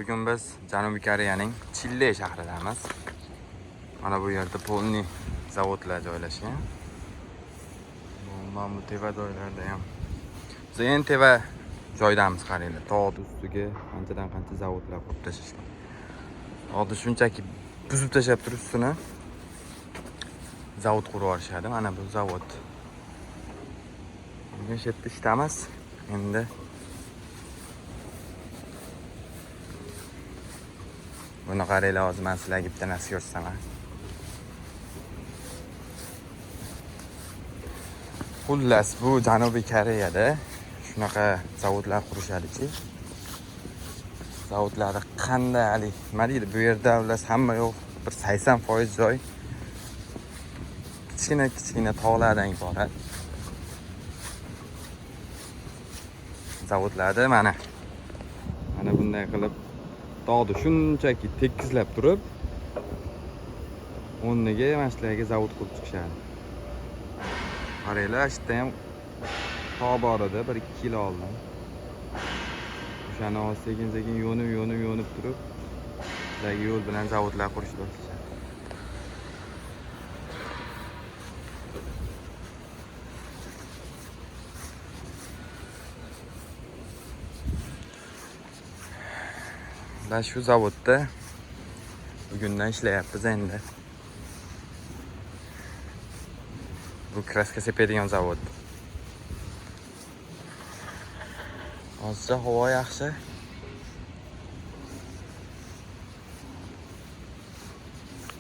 Bugün biz Janubiy Koreyaning Chille shahridamiz. Mana bu yerda polni zavodlar joylashgan. Mana bu teva joylarda ham. Biz eng teva joydamiz qaranglar. Tog' ustiga qancha zavodlar qurib tashlashgan. Hozir shunchaki buzib tashlab turib ustini zavod qurib yuborishadi. Mana bu zavod. Bugun shu yerda ishlamiz. Endi buni qaranglar, hozir men sizlarga bitta narsa ko'rsataman. Xullas, bu Janubiy Koreyada shunaqa zavodlar qurishadi-chi. Zavodlarda qanday, nima deydi, bu yerda ular hamma yo'q, bir 80% joy kichkina tog'lardan iborat. Zavodlarda mana bunday qilib tog'ni shunchaki tekizlab turib, o'rniga mana shularga zavod qurib chiqishadi. Qaranglar, ishda ham tog' bor edi 1-2 yil oldin. O'shani sekin yo'nib turib, ularga yo'l bilan zavodlar qurishni boshlashadi. Ular shu zavodda bugundan ishlayapmiz endi. Bu kraska sepadigan zavod. Hozircha havo yaxshi.